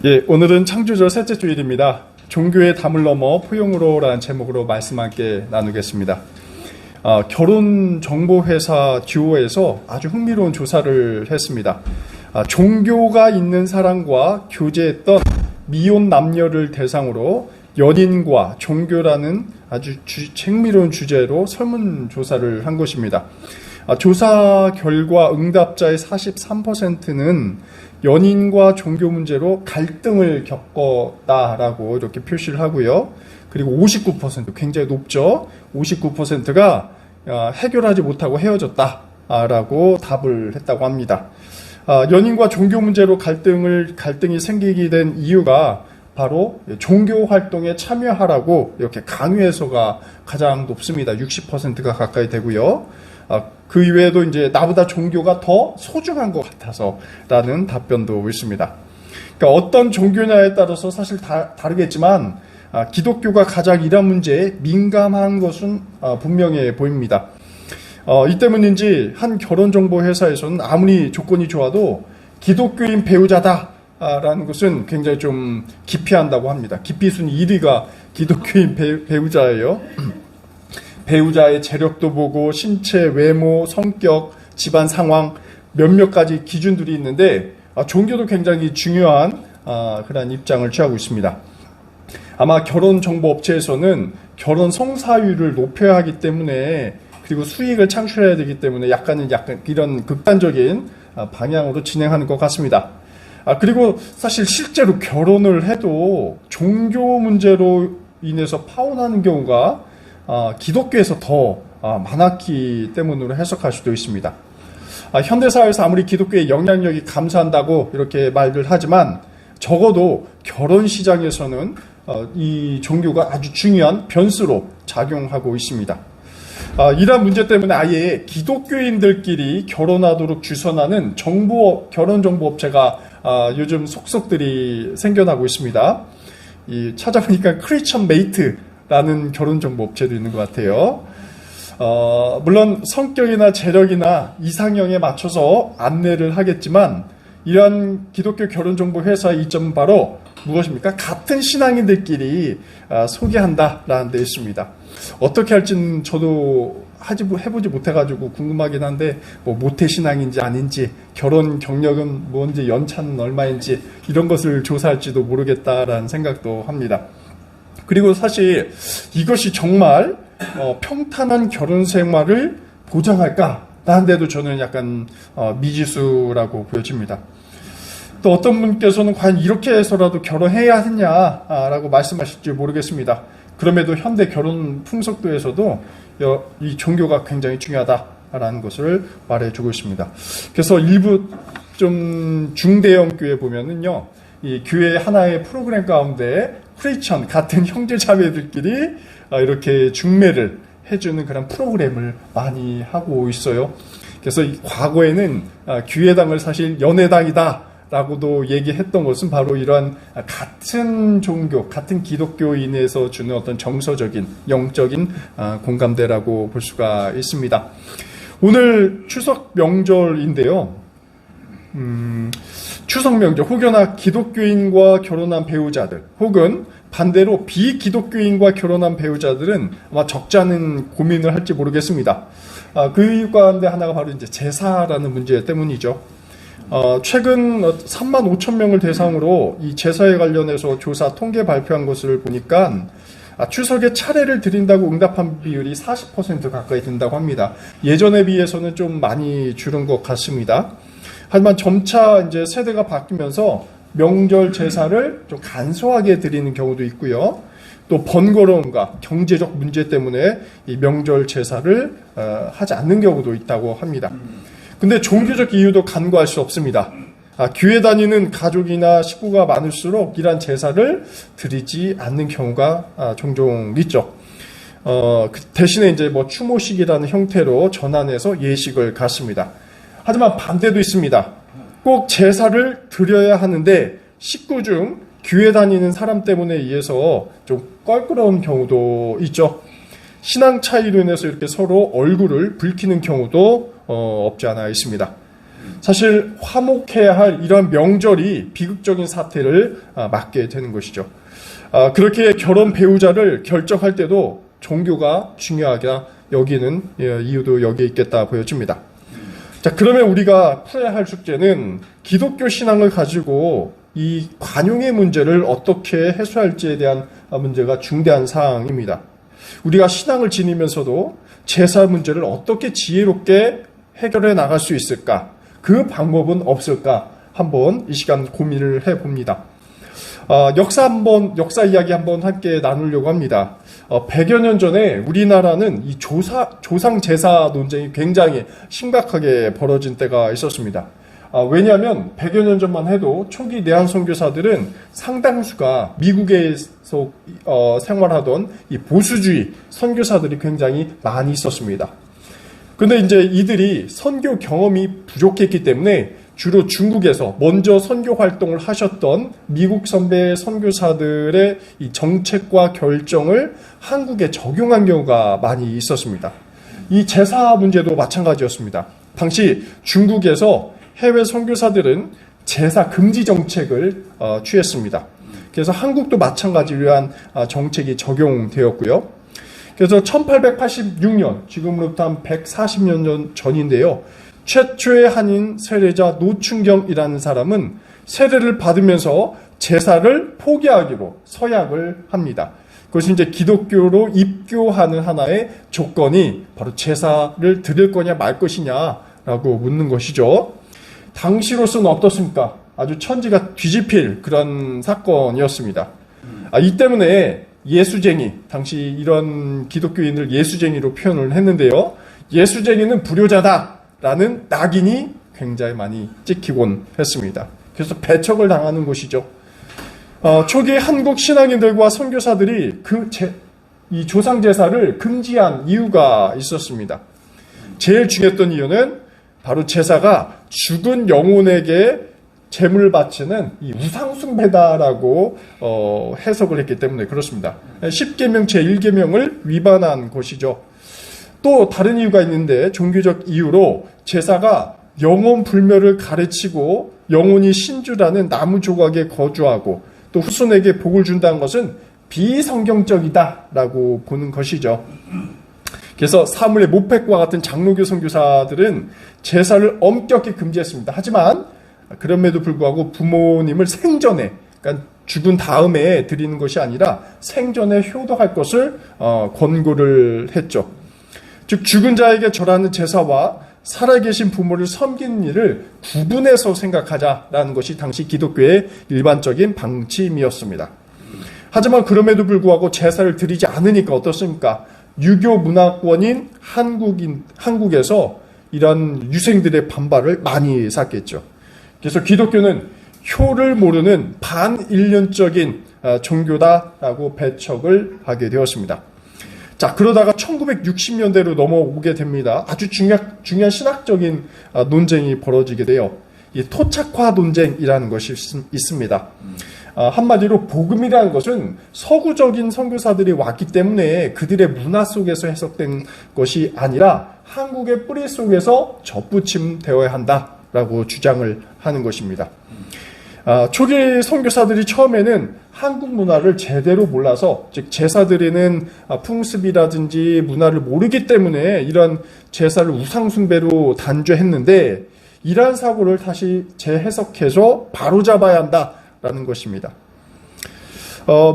예, 오늘은 창조절 셋째 주일입니다. 종교의 담을 넘어 포용으로라는 제목으로 말씀 함께 나누겠습니다. 결혼정보회사 듀오에서 아주 흥미로운 조사를 했습니다. 종교가 있는 사람과 교제했던 미혼 남녀를 대상으로 연인과 종교라는 아주 흥미로운 주제로 설문조사를 한 것입니다. 조사 결과 응답자의 43%는 연인과 종교 문제로 갈등을 겪었다라고 이렇게 표시를 하고요. 그리고 59%, 굉장히 높죠. 59%가 해결하지 못하고 헤어졌다라고 답을 했다고 합니다. 연인과 종교 문제로 갈등이 생기게 된 이유가 바로 종교 활동에 참여하라고 이렇게 강요해서가 가장 높습니다. 60%가 가까이 되고요. 그 이외에도 이제 나보다 종교가 더 소중한 것 같아서라는 답변도 있습니다. 그러니까 어떤 종교냐에 따라서 사실 다르겠지만 기독교가 가장 이런 문제에 민감한 것은 분명해 보입니다. 이 때문인지 한 결혼정보회사에서는 아무리 조건이 좋아도 기독교인 배우자다라는 것은 굉장히 좀 기피한다고 합니다. 기피 순위 1위가 기독교인 배우자예요. 배우자의 재력도 보고 신체, 외모, 성격, 집안 상황 몇몇 가지 기준들이 있는데 종교도 굉장히 중요한 그런 입장을 취하고 있습니다. 아마 결혼정보업체에서는 결혼 성사율을 높여야 하기 때문에 그리고 수익을 창출해야 되기 때문에 약간 이런 극단적인 방향으로 진행하는 것 같습니다. 그리고 사실 실제로 결혼을 해도 종교 문제로 인해서 파혼하는 경우가 기독교에서 더 많았기 때문으로 해석할 수도 있습니다. 현대사회에서 아무리 기독교의 영향력이 감소한다고 이렇게 말을 하지만 적어도 결혼 시장에서는 이 종교가 아주 중요한 변수로 작용하고 있습니다. 이러한 문제 때문에 아예 기독교인들끼리 결혼하도록 주선하는 결혼정보업체가 요즘 속속들이 생겨나고 있습니다. 찾아보니까 크리스천 메이트라는 결혼정보업체도 있는 것 같아요. 물론 성격이나 재력이나 이상형에 맞춰서 안내를 하겠지만 이러한 기독교 결혼정보회사의 이점은 바로 무엇입니까? 같은 신앙인들끼리 소개한다라는 데 있습니다. 어떻게 할지는 저도 해보지 못해가지고 궁금하긴 한데 모태신앙인지 아닌지 결혼 경력은 뭔지 연차는 얼마인지 이런 것을 조사할지도 모르겠다라는 생각도 합니다. 그리고 사실 이것이 정말 평탄한 결혼 생활을 보장할까라는 데도 저는 약간 미지수라고 보여집니다. 또 어떤 분께서는 과연 이렇게 해서라도 결혼해야 하느냐라고 말씀하실지 모르겠습니다. 그럼에도 현대 결혼 풍속도에서도 이 종교가 굉장히 중요하다라는 것을 말해주고 있습니다. 그래서 일부 좀 중대형 교회 보면은요, 이 교회 하나의 프로그램 가운데 크리스천 같은 형제 자매들끼리 이렇게 중매를 해주는 그런 프로그램을 많이 하고 있어요. 그래서 과거에는 교회당을 사실 연회당이다 라고도 얘기했던 것은 바로 이러한 같은 종교, 같은 기독교인에서 주는 어떤 정서적인, 영적인 공감대라고 볼 수가 있습니다. 오늘 추석 명절인데요. 추석 명절, 혹여나 기독교인과 결혼한 배우자들, 혹은 반대로 비기독교인과 결혼한 배우자들은 아마 적지 않은 고민을 할지 모르겠습니다. 그 가운데 하나가 바로 이제 제사라는 문제 때문이죠. 최근 3만 5천 명을 대상으로 이 제사에 관련해서 조사 통계 발표한 것을 보니까 추석에 차례를 드린다고 응답한 비율이 40% 가까이 된다고 합니다. 예전에 비해서는 좀 많이 줄은 것 같습니다. 하지만 점차 이제 세대가 바뀌면서 명절 제사를 좀 간소하게 드리는 경우도 있고요. 또 번거로움과 경제적 문제 때문에 이 명절 제사를 하지 않는 경우도 있다고 합니다. 근데 종교적 이유도 간과할 수 없습니다. 교회 다니는 가족이나 식구가 많을수록 이러한 제사를 드리지 않는 경우가 종종 있죠. 대신에 이제 추모식이라는 형태로 전환해서 예식을 갖습니다. 하지만 반대도 있습니다. 꼭 제사를 드려야 하는데 식구 중 교회 다니는 사람 때문에 의해서 좀 껄끄러운 경우도 있죠. 신앙 차이로 인해서 이렇게 서로 얼굴을 붉히는 경우도 없지 않아 있습니다. 사실 화목해야 할 이런 명절이 비극적인 사태를 맞게 되는 것이죠. 그렇게 결혼 배우자를 결정할 때도 종교가 중요하게 여기는 이유도 여기에 있겠다 보여집니다. 자, 그러면 우리가 풀어야 할 숙제는 기독교 신앙을 가지고 이 관용의 문제를 어떻게 해소할지에 대한 문제가 중대한 사항입니다. 우리가 신앙을 지니면서도 제사 문제를 어떻게 지혜롭게 해결해 나갈 수 있을까? 그 방법은 없을까? 한번 이 시간 고민을 해봅니다. 역사 이야기 한번 함께 나누려고 합니다. 100여 년 전에 우리나라는 이 조상 제사 논쟁이 굉장히 심각하게 벌어진 때가 있었습니다. 왜냐하면 100여 년 전만 해도 초기 내한 선교사들은 상당수가 미국에서 생활하던 이 보수주의 선교사들이 굉장히 많이 있었습니다. 근데 이제 이들이 선교 경험이 부족했기 때문에 주로 중국에서 먼저 선교 활동을 하셨던 미국 선배 선교사들의 이 정책과 결정을 한국에 적용한 경우가 많이 있었습니다. 이 제사 문제도 마찬가지였습니다. 당시 중국에서 해외 선교사들은 제사 금지 정책을 취했습니다. 그래서 한국도 마찬가지로 한 정책이 적용되었고요. 그래서 1886년, 지금으로부터 한 140년 전인데요. 최초의 한인 세례자 노충경이라는 사람은 세례를 받으면서 제사를 포기하기로 서약을 합니다. 그것이 이제 기독교로 입교하는 하나의 조건이 바로 제사를 드릴 거냐 말 것이냐라고 묻는 것이죠. 당시로서는 어떻습니까? 아주 천지가 뒤집힐 그런 사건이었습니다. 이 때문에 예수쟁이, 당시 이런 기독교인을 예수쟁이로 표현을 했는데요. 예수쟁이는 불효자다라는 낙인이 굉장히 많이 찍히곤 했습니다. 그래서 배척을 당하는 것이죠. 초기 한국 신앙인들과 선교사들이 이 조상제사를 금지한 이유가 있었습니다. 제일 중요했던 이유는 바로 제사가 죽은 영혼에게 제물을 바치는 이 우상숭배다라고 해석을 했기 때문에 그렇습니다. 10계명 제1계명을 위반한 것이죠. 또 다른 이유가 있는데 종교적 이유로 제사가 영혼 불멸을 가르치고 영혼이 신주라는 나무 조각에 거주하고 또 후손에게 복을 준다는 것은 비성경적이다라고 보는 것이죠. 그래서 사물의 모팩과 같은 장로교 선교사들은 제사를 엄격히 금지했습니다. 하지만 그럼에도 불구하고 부모님을 생전에, 그러니까 죽은 다음에 드리는 것이 아니라 생전에 효도할 것을 권고를 했죠. 즉 죽은 자에게 절하는 제사와 살아계신 부모를 섬기는 일을 구분해서 생각하자라는 것이 당시 기독교의 일반적인 방침이었습니다. 하지만 그럼에도 불구하고 제사를 드리지 않으니까 어떻습니까? 유교 문화권인 한국에서 이런 유생들의 반발을 많이 샀겠죠. 그래서 기독교는 효를 모르는 반인륜적인 종교다라고 배척을 하게 되었습니다. 자, 그러다가 1960년대로 넘어오게 됩니다. 아주 중요한 신학적인 논쟁이 벌어지게 돼요. 이 토착화 논쟁이라는 것이 있습니다. 한마디로 복음이라는 것은 서구적인 선교사들이 왔기 때문에 그들의 문화 속에서 해석된 것이 아니라 한국의 뿌리 속에서 접붙임되어야 한다라고 주장을 하는 것입니다. 초기 선교사들이 처음에는 한국 문화를 제대로 몰라서, 즉 제사 드리는 풍습이라든지 문화를 모르기 때문에 이런 제사를 우상숭배로 단죄했는데, 이러한 사고를 다시 재해석해서 바로잡아야 한다라는 것입니다.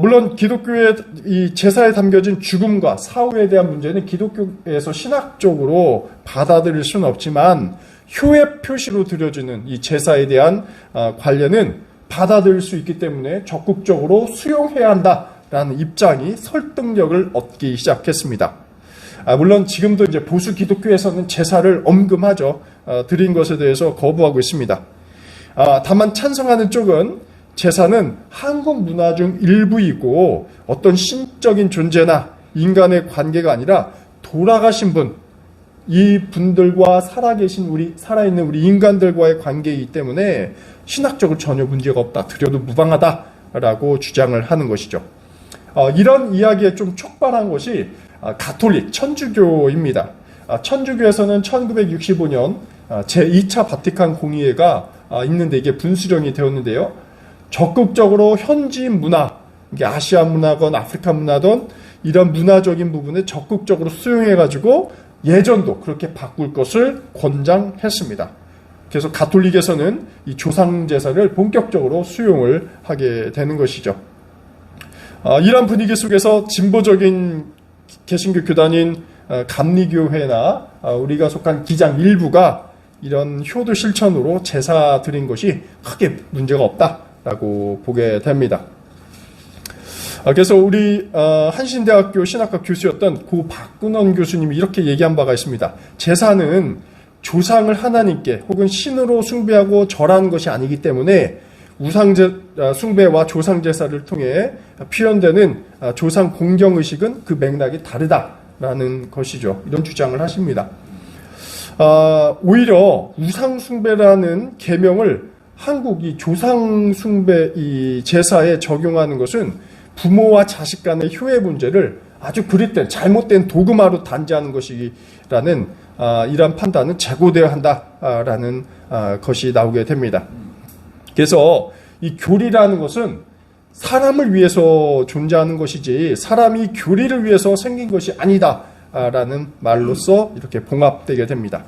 물론 기독교의 이 제사에 담겨진 죽음과 사후에 대한 문제는 기독교에서 신학적으로 받아들일 수는 없지만, 효의 표시로 드려지는 이 제사에 대한 관련은 받아들일 수 있기 때문에 적극적으로 수용해야 한다라는 입장이 설득력을 얻기 시작했습니다. 물론 지금도 이제 보수 기독교에서는 제사를 엄금하죠. 드린 것에 대해서 거부하고 있습니다. 다만 찬성하는 쪽은 제사는 한국 문화 중 일부이고 어떤 신적인 존재나 인간의 관계가 아니라 돌아가신 분, 이 분들과 살아있는 우리 인간들과의 관계이기 때문에 신학적으로 전혀 문제가 없다, 드려도 무방하다라고 주장을 하는 것이죠. 이런 이야기에 좀 촉발한 것이 가톨릭, 천주교입니다. 천주교에서는 1965년 제2차 바티칸 공의회가 있는데 이게 분수령이 되었는데요. 적극적으로 현지 문화, 이게 아시아 문화건 아프리카 문화든 이런 문화적인 부분을 적극적으로 수용해가지고 예전도 그렇게 바꿀 것을 권장했습니다. 그래서 가톨릭에서는 이 조상제사를 본격적으로 수용을 하게 되는 것이죠. 이런 분위기 속에서 진보적인 개신교 교단인 감리교회나 우리가 속한 기장 일부가 이런 효도 실천으로 제사 드린 것이 크게 문제가 없다라고 보게 됩니다. 그래서 우리 한신대학교 신학과 교수였던 고 박근원 교수님이 이렇게 얘기한 바가 있습니다. 제사는 조상을 하나님께 혹은 신으로 숭배하고 절하는 것이 아니기 때문에 숭배와 조상제사를 통해 표현되는 조상 공경의식은 그 맥락이 다르다라는 것이죠. 이런 주장을 하십니다. 오히려 우상숭배라는 계명을 한국 이 조상숭배 이 제사에 적용하는 것은 부모와 자식 간의 효의 문제를 아주 그릇된 잘못된 도그마로 단죄하는 것이라는 이러한 판단은 재고되어야 한다라는 것이 나오게 됩니다. 그래서 이 교리라는 것은 사람을 위해서 존재하는 것이지 사람이 교리를 위해서 생긴 것이 아니다라는 말로서 이렇게 봉합되게 됩니다.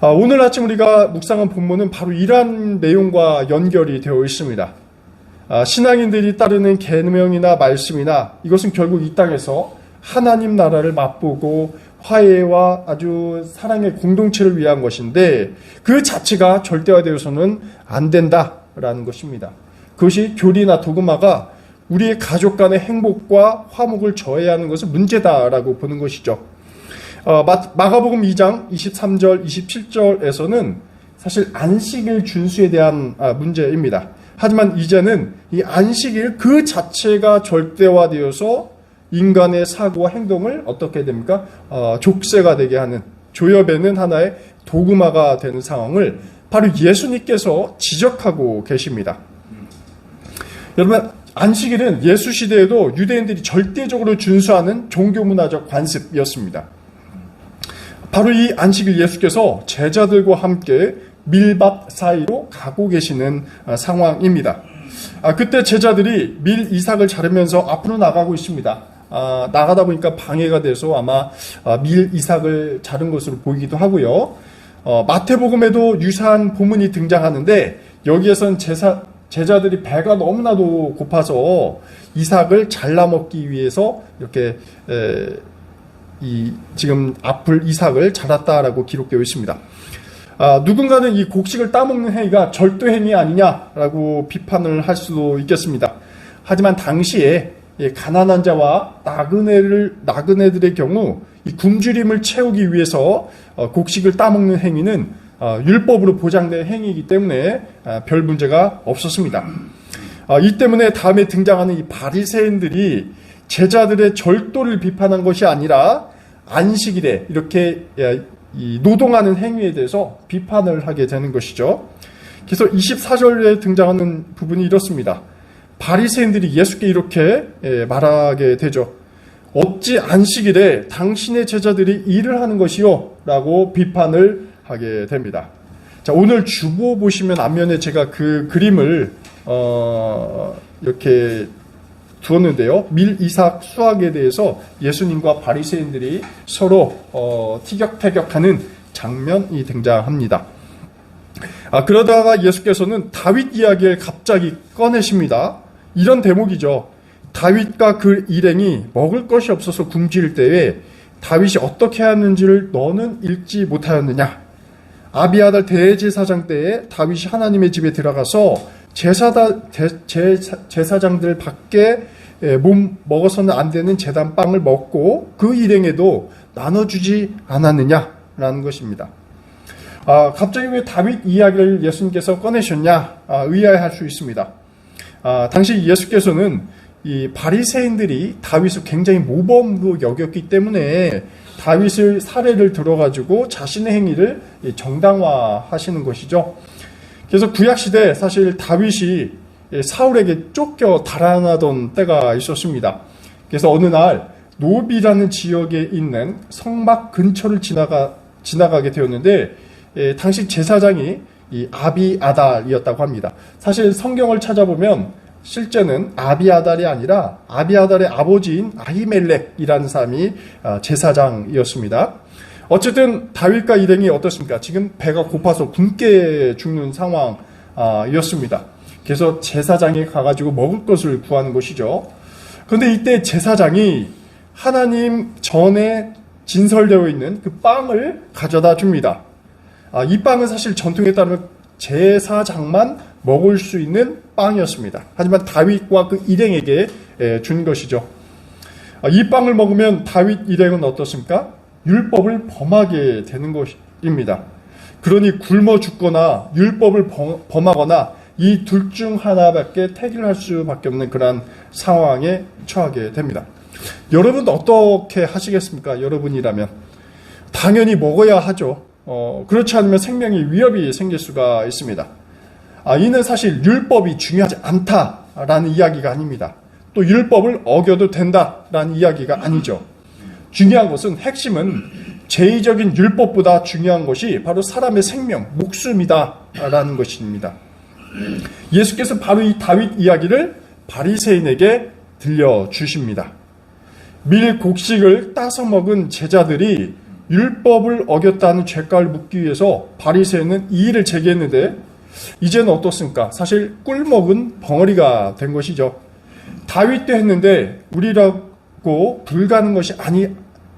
오늘 아침 우리가 묵상한 본문은 바로 이러한 내용과 연결이 되어 있습니다. 신앙인들이 따르는 계명이나 말씀이나 이것은 결국 이 땅에서 하나님 나라를 맛보고 화해와 아주 사랑의 공동체를 위한 것인데 그 자체가 절대화되어서는 안 된다라는 것입니다. 그것이 교리나 도그마가 우리의 가족 간의 행복과 화목을 저해야 하는 것은 문제다라고 보는 것이죠. 마가복음 2장 23절, 27절에서는 사실 안식일 준수에 대한 문제입니다. 하지만 이제는 이 안식일 그 자체가 절대화되어서 인간의 사고와 행동을 어떻게 됩니까? 족쇄가 되게 하는, 조여배는 하나의 도그마가 되는 상황을 바로 예수님께서 지적하고 계십니다. 여러분, 안식일은 예수 시대에도 유대인들이 절대적으로 준수하는 종교문화적 관습이었습니다. 바로 이 안식일 예수께서 제자들과 함께 밀밭 사이로 가고 계시는 상황입니다. 그때 제자들이 밀 이삭을 자르면서 앞으로 나가고 있습니다. 나가다 보니까 방해가 돼서 아마 밀 이삭을 자른 것으로 보이기도 하고요. 마태복음에도 유사한 본문이 등장하는데 여기에선 제자들이 배가 너무나도 고파서 이삭을 잘라 먹기 위해서 이렇게 지금 앞을 이삭을 자랐다라고 기록되어 있습니다. 누군가는 이 곡식을 따먹는 행위가 절도행위 아니냐라고 비판을 할 수도 있겠습니다. 하지만 당시에 가난한 자와 나그네들의 경우 이 굶주림을 채우기 위해서 곡식을 따먹는 행위는 율법으로 보장된 행위이기 때문에 별 문제가 없었습니다. 이 때문에 다음에 등장하는 이 바리새인들이 제자들의 절도를 비판한 것이 아니라 안식일에 이렇게 이 노동하는 행위에 대해서 비판을 하게 되는 것이죠. 그래서 24절에 등장하는 부분이 이렇습니다. 바리새인들이 예수께 이렇게 말하게 되죠. 어찌 안식일에 당신의 제자들이 일을 하는 것이요? 라고 비판을 하게 됩니다. 자, 오늘 주보 보시면 앞면에 제가 그 그림을 이렇게 두었는데요. 밀 이삭 수확에 대해서 예수님과 바리새인들이 서로 티격태격하는 장면이 등장합니다. 그러다가 예수께서는 다윗 이야기를 갑자기 꺼내십니다. 이런 대목이죠. 다윗과 그 일행이 먹을 것이 없어서 굶주릴 때에 다윗이 어떻게 하는지를 너는 읽지 못하였느냐. 아비아달 대제사장 때에 다윗이 하나님의 집에 들어가서 제사장들 밖에 먹어서는 안 되는 제단빵을 먹고 그 일행에도 나눠주지 않았느냐라는 것입니다. 갑자기 왜 다윗 이야기를 예수님께서 꺼내셨냐? 의아해할 수 있습니다. 당시 예수께서는 이 바리새인들이 다윗을 굉장히 모범으로 여겼기 때문에 다윗을 사례를 들어가지고 자신의 행위를 정당화하시는 것이죠. 그래서 구약시대 사실 다윗이 사울에게 쫓겨 달아나던 때가 있었습니다. 그래서 어느 날 노비라는 지역에 있는 성막 근처를 지나가게 되었는데 당시 제사장이 이 아비아달이었다고 합니다. 사실 성경을 찾아보면 실제는 아비아달이 아니라 아비아달의 아버지인 아히멜렉이라는 사람이 제사장이었습니다. 어쨌든 다윗과 일행이 어떻습니까? 지금 배가 고파서 굶게 죽는 상황이었습니다. 그래서 제사장이 가가지고 먹을 것을 구하는 것이죠. 그런데 이때 제사장이 하나님 전에 진설되어 있는 그 빵을 가져다 줍니다. 이 빵은 사실 전통에 따르면 제사장만 먹을 수 있는 빵이었습니다. 하지만 다윗과 그 일행에게 준 것이죠. 이 빵을 먹으면 다윗 일행은 어떻습니까? 율법을 범하게 되는 것입니다. 그러니 굶어 죽거나 율법을 범하거나 이 둘 중 하나밖에 택을 할 수밖에 없는 그런 상황에 처하게 됩니다. 여러분 어떻게 하시겠습니까? 여러분이라면 당연히 먹어야 하죠. 그렇지 않으면 생명에 위협이 생길 수가 있습니다. 이는 사실 율법이 중요하지 않다라는 이야기가 아닙니다. 또 율법을 어겨도 된다라는 이야기가 아니죠. 중요한 것은 핵심은 제의적인 율법보다 중요한 것이 바로 사람의 생명, 목숨이다라는 것입니다. 예수께서 바로 이 다윗 이야기를 바리새인에게 들려주십니다. 밀 곡식을 따서 먹은 제자들이 율법을 어겼다는 죄가를 묻기 위해서 바리새인은 이 일을 제기했는데 이제는 어떻습니까? 사실 꿀먹은 벙어리가 된 것이죠. 다윗도 했는데 우리라고 불가는 것이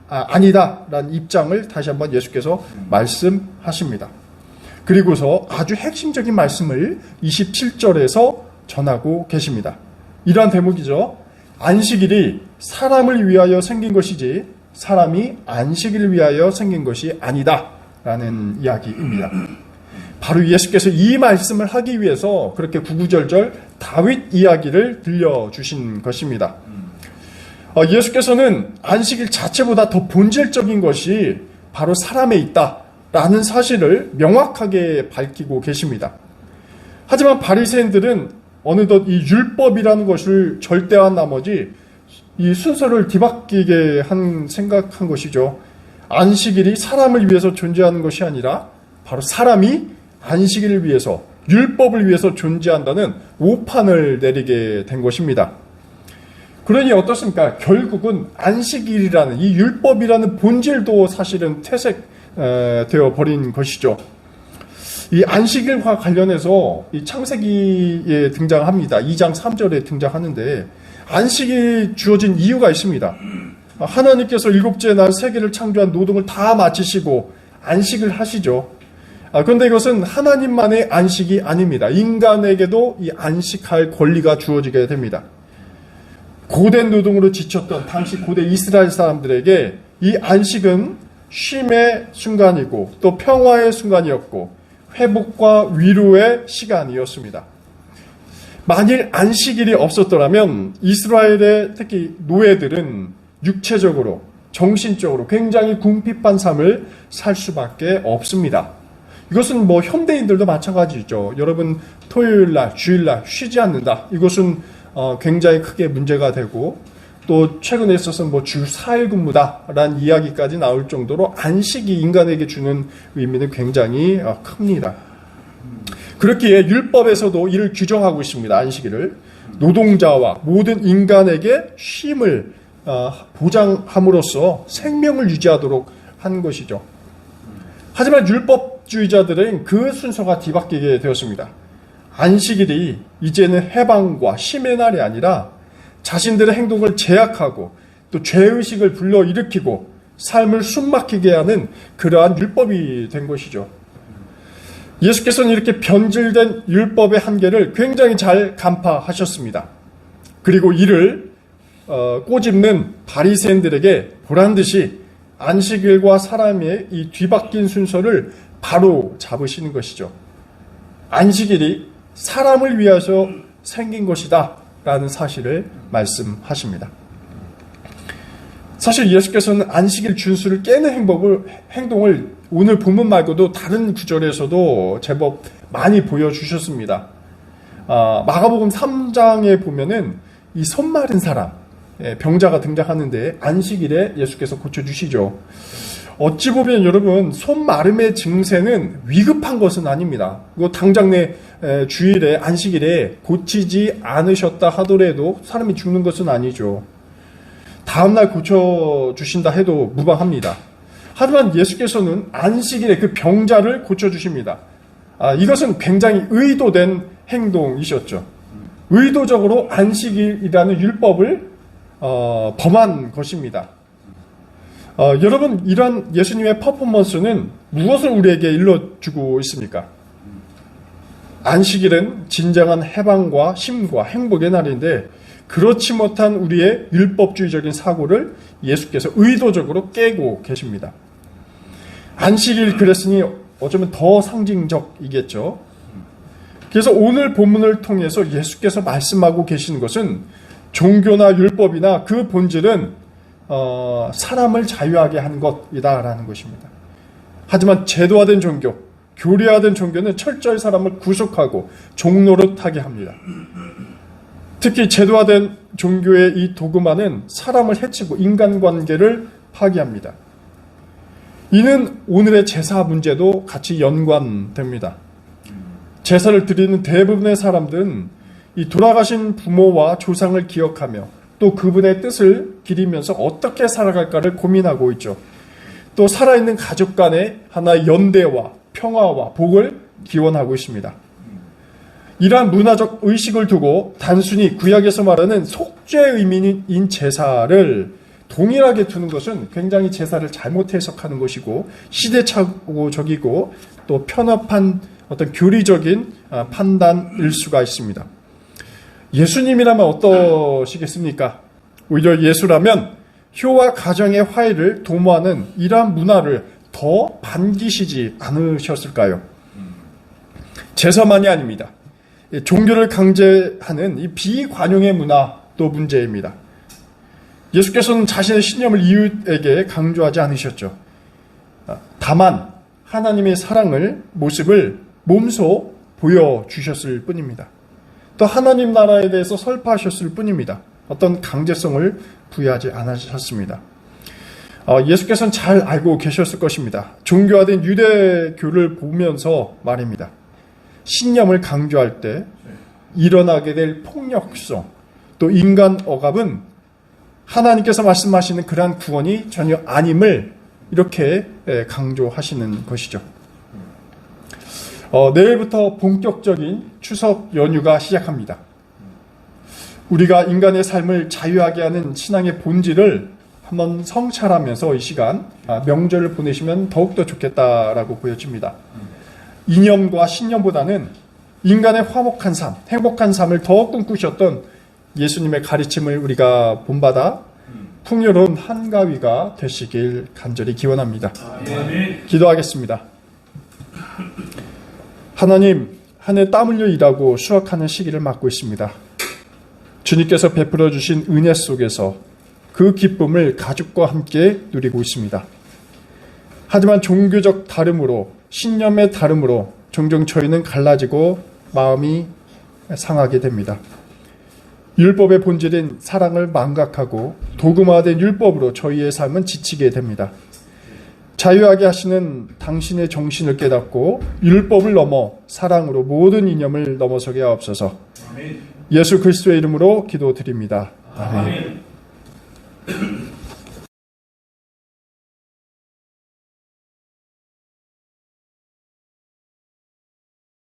아니다라는 입장을 다시 한번 예수께서 말씀하십니다. 그리고서 아주 핵심적인 말씀을 27절에서 전하고 계십니다. 이러한 대목이죠. 안식일이 사람을 위하여 생긴 것이지 사람이 안식일을 위하여 생긴 것이 아니다라는 이야기입니다. 바로 예수께서 이 말씀을 하기 위해서 그렇게 구구절절 다윗 이야기를 들려주신 것입니다. 예수께서는 안식일 자체보다 더 본질적인 것이 바로 사람에 있다라는 사실을 명확하게 밝히고 계십니다. 하지만 바리새인들은 어느덧 이 율법이라는 것을 절대화한 나머지 이 순서를 뒤바뀌게 생각한 것이죠. 안식일이 사람을 위해서 존재하는 것이 아니라 바로 사람이 안식일을 위해서, 율법을 위해서 존재한다는 오판을 내리게 된 것입니다. 그러니 어떻습니까? 결국은 안식일이라는 이 율법이라는 본질도 사실은 퇴색되어 버린 것이죠. 이 안식일과 관련해서 이 창세기에 등장합니다. 2장 3절에 등장하는데 안식이 주어진 이유가 있습니다. 하나님께서 일곱째 날 세계를 창조한 노동을 다 마치시고 안식을 하시죠. 그런데 이것은 하나님만의 안식이 아닙니다. 인간에게도 이 안식할 권리가 주어지게 됩니다. 고된 노동으로 지쳤던 당시 고대 이스라엘 사람들에게 이 안식은 쉼의 순간이고 또 평화의 순간이었고 회복과 위로의 시간이었습니다. 만일 안식일이 없었더라면 이스라엘의 특히 노예들은 육체적으로 정신적으로 굉장히 궁핍한 삶을 살 수밖에 없습니다. 이것은 뭐 현대인들도 마찬가지죠. 여러분 토요일날 주일날 쉬지 않는다. 이것은 굉장히 크게 문제가 되고 또 최근에 있어서는 뭐 주 4일 근무다라는 이야기까지 나올 정도로 안식이 인간에게 주는 의미는 굉장히 큽니다. 그렇기에 율법에서도 이를 규정하고 있습니다. 안식일을 노동자와 모든 인간에게 쉼을 보장함으로써 생명을 유지하도록 한 것이죠. 하지만 율법주의자들은 그 순서가 뒤바뀌게 되었습니다. 안식일이 이제는 해방과 쉼의 날이 아니라 자신들의 행동을 제약하고 또 죄의식을 불러일으키고 삶을 숨막히게 하는 그러한 율법이 된 것이죠. 예수께서는 이렇게 변질된 율법의 한계를 굉장히 잘 간파하셨습니다. 그리고 이를 꼬집는 바리새인들에게 보란듯이 안식일과 사람의 이 뒤바뀐 순서를 바로 잡으시는 것이죠. 안식일이 사람을 위해서 생긴 것이다 라는 사실을 말씀하십니다. 사실 예수께서는 안식일 준수를 깨는 행동을 오늘 본문 말고도 다른 구절에서도 제법 많이 보여주셨습니다. 마가복음 3장에 보면은 이 손 마른 사람, 병자가 등장하는데 안식일에 예수께서 고쳐주시죠. 어찌 보면 여러분 손마름의 증세는 위급한 것은 아닙니다. 그거 당장 내 주일에 안식일에 고치지 않으셨다 하더라도 사람이 죽는 것은 아니죠. 다음날 고쳐주신다 해도 무방합니다. 하지만 예수께서는 안식일에 그 병자를 고쳐주십니다. 이것은 굉장히 의도된 행동이셨죠. 의도적으로 안식일이라는 율법을 범한 것입니다. 여러분, 이런 예수님의 퍼포먼스는 무엇을 우리에게 일러주고 있습니까? 안식일은 진정한 해방과 쉼과 행복의 날인데 그렇지 못한 우리의 율법주의적인 사고를 예수께서 의도적으로 깨고 계십니다. 안식일 그랬으니 어쩌면 더 상징적이겠죠. 그래서 오늘 본문을 통해서 예수께서 말씀하고 계시는 것은 종교나 율법이나 그 본질은 사람을 자유하게 하는 것이다라는 것입니다. 하지만 제도화된 종교, 교리화된 종교는 철저히 사람을 구속하고 종노릇하게 합니다. 특히 제도화된 종교의 이 도그마는 사람을 해치고 인간관계를 파괴합니다. 이는 오늘의 제사 문제도 같이 연관됩니다. 제사를 드리는 대부분의 사람들은 이 돌아가신 부모와 조상을 기억하며 또 그분의 뜻을 기리면서 어떻게 살아갈까를 고민하고 있죠. 또 살아있는 가족 간의 하나의 연대와 평화와 복을 기원하고 있습니다. 이러한 문화적 의식을 두고 단순히 구약에서 말하는 속죄의 의미인 제사를 동일하게 두는 것은 굉장히 제사를 잘못 해석하는 것이고 시대착오적이고 또 편협한 어떤 교리적인 판단일 수가 있습니다. 예수님이라면 어떠시겠습니까? 오히려 예수라면 효와 가정의 화해를 도모하는 이러한 문화를 더 반기시지 않으셨을까요? 제사만이 아닙니다. 종교를 강제하는 이 비관용의 문화도 문제입니다. 예수께서는 자신의 신념을 이웃에게 강조하지 않으셨죠. 다만 하나님의 사랑을 모습을 몸소 보여주셨을 뿐입니다. 또 하나님 나라에 대해서 설파하셨을 뿐입니다. 어떤 강제성을 부여하지 않으셨습니다. 예수께서는 잘 알고 계셨을 것입니다. 종교화된 유대교를 보면서 말입니다. 신념을 강조할 때 일어나게 될 폭력성, 또 인간 억압은 하나님께서 말씀하시는 그러한 구원이 전혀 아님을 이렇게 강조하시는 것이죠. 내일부터 본격적인 추석 연휴가 시작합니다. 우리가 인간의 삶을 자유하게 하는 신앙의 본질을 한번 성찰하면서 이 시간 명절을 보내시면 더욱더 좋겠다라고 보여집니다. 이념과 신념보다는 인간의 화목한 삶, 행복한 삶을 더 꿈꾸셨던 예수님의 가르침을 우리가 본받아 풍요로운 한가위가 되시길 간절히 기원합니다. 기도하겠습니다. 하나님, 한 해 땀 흘려 일하고 수확하는 시기를 맞고 있습니다. 주님께서 베풀어 주신 은혜 속에서 그 기쁨을 가족과 함께 누리고 있습니다. 하지만 종교적 다름으로, 신념의 다름으로 종종 저희는 갈라지고 마음이 상하게 됩니다. 율법의 본질인 사랑을 망각하고 도금화된 율법으로 저희의 삶은 지치게 됩니다. 자유하게 하시는 당신의 정신을 깨닫고 율법을 넘어 사랑으로 모든 이념을 넘어서게 하옵소서. 예수 그리스도의 이름으로 기도드립니다. 아멘.